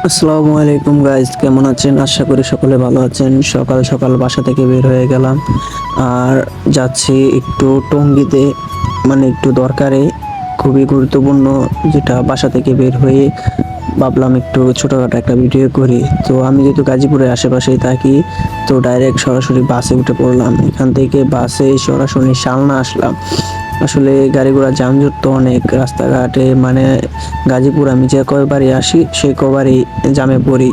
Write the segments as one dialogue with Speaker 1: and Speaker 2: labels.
Speaker 1: আসসালামু আলাইকুম গাইজ, কেমন আছেন? আশা করি সকলে ভালো আছেন। সকাল সকাল বাসা থেকে বের হয়ে গেলাম আর যাচ্ছি একটু টঙ্গীতে, মানে একটু দরকারে, খুবই গুরুত্বপূর্ণ, যেটা বাসা থেকে বের হয়ে ভাবলাম একটু ছোটোখাটো একটা ভিডিও করি। তো আমি যেহেতু গাজীপুরের আশেপাশেই থাকি, তো ডাইরেক্ট সরাসরি বাসে উঠে পড়লাম। এখান থেকে বাসে সরাসরি শালনা আসলাম। আসলে গাড়ি ঘোড়া যানজট তো অনেক রাস্তাঘাটে, মানে গাজীপুর আমি যে কয়বারই আসি সেই কয়বারই জামে পড়ি।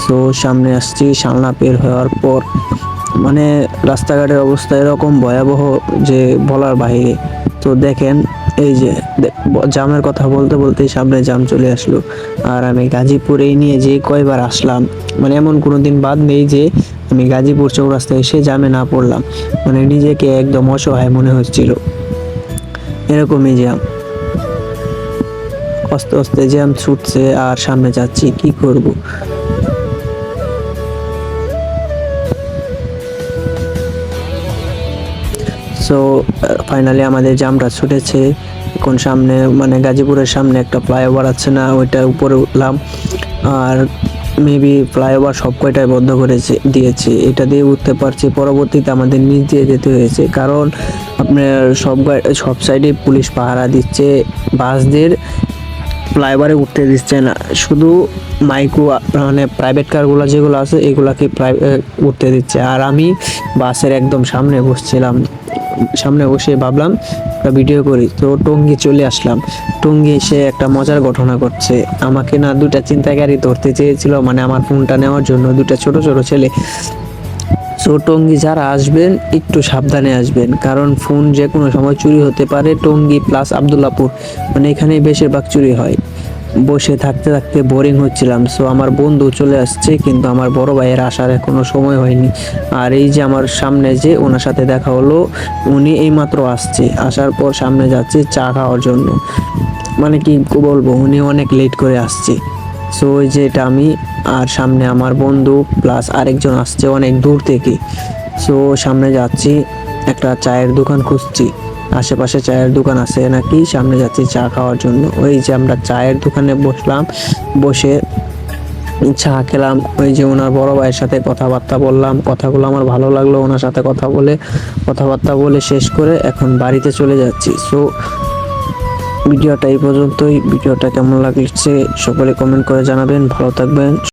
Speaker 1: তো সামনে আসছি শালনা পের হওয়ার পর, মানে রাস্তাঘাটের অবস্থা এরকম ভয়াবহ যে বলার বাইরে। তো দেখেন, এই যে জামের কথা বলতে বলতে সামনে জাম চলে আসলো। আর আমি গাজীপুর এই নিয়ে যে কয়বার আসলাম, মানে এমন কোনো দিন বাদ নেই যে আমি গাজীপুর চৌরাস্তায় এসে জামে না পড়লাম। মানে নিজেকে একদম অসহায় মনে হচ্ছিল, এরকমই জ্যাম, আস্তে আস্তে জ্যাম ছুটছে আর সামনে যাচ্ছি, কি করব। সো ফাইনালি আমাদের জ্যামটা ছুটেছে। এখন সামনে, মানে গাজীপুরের সামনে একটা ফ্লাইওভার আছে না, ওইটার উপরে উঠলাম। আর মেবি ফ্লাইওভার সব কয়টাই বন্ধ করেছে দিয়েছে, এটা দিয়ে উঠতে পারছি। পরবর্তীতে আমাদের নিচ দিয়ে যেতে হয়েছে, কারণ আপনার সব সাইডে পুলিশ পাহারা দিচ্ছে, বাসদের ফ্লাইওভারে উঠতে দিচ্ছে না। শুধু মাইক্রো, মানে প্রাইভেট কারগুলো যেগুলো আছে এগুলাকে উঠতে দিচ্ছে। আর আমি বাসের একদম সামনে বসছিলাম, সামনে বসে ভাবলাম একটা ভিডিও করি। তো টঙ্গী চলে আসলাম। টঙ্গী এসে একটা মজার ঘটনা ঘটছে। আমাকে না দুটা ছিনতাইকারী ধরতে চেয়েছিল, মানে আমার ফোনটা নেওয়ার জন্য, দুটা ছোট ছোট ছেলে। সো টঙ্গী যারা আসবেন একটু সাবধানে আসবেন, কারণ ফোন যে কোনো সময় চুরি হতে পারে। টঙ্গী প্লাস আবদুল্লাপুর, মানে এখানে বেশিরভাগ চুরি হয়। বসে থাকতে থাকতে বোরিং হচ্ছিলাম, সো আমার বন্ধু চলে আসছে, কিন্তু আমার বড় ভাইয়ের আসার এখনো সময় হয়নি। আর এই যে আমার সামনে যে ওনার সাথে দেখা হলো, উনি এইমাত্র আসছে, আসার পর সামনে যাচ্ছে চা খাওয়ার জন্য। মানে কি বলবো, উনি অনেক লেট করে আসছে। সো ওই যে এটা আমি, আর সামনে আমার বন্ধু প্লাস আরেকজন আসছে অনেক দূর থেকে। সো সামনে যাচ্ছি, একটা চায়ের দোকান খুঁজছি, আশেপাশে চায়ের দোকান আছে নাকি, সামনে যাচ্ছি চা খাওয়ার জন্য। ওই যে আমরা চায়ের দোকানে বসলাম, বসে চা খেলাম। ওই যে ওনার বড় ভাইয়ের সাথে কথাবার্তা বললাম, কথাগুলো আমার ভালো লাগলো। ওনার সাথে কথাবার্তা বলে শেষ করে এখন বাড়িতে চলে যাচ্ছি। সো ভিডিওটা এই পর্যন্তই। ভিডিওটা কেমন লাগছে সকলে কমেন্ট করে জানাবেন। ভালো থাকবেন।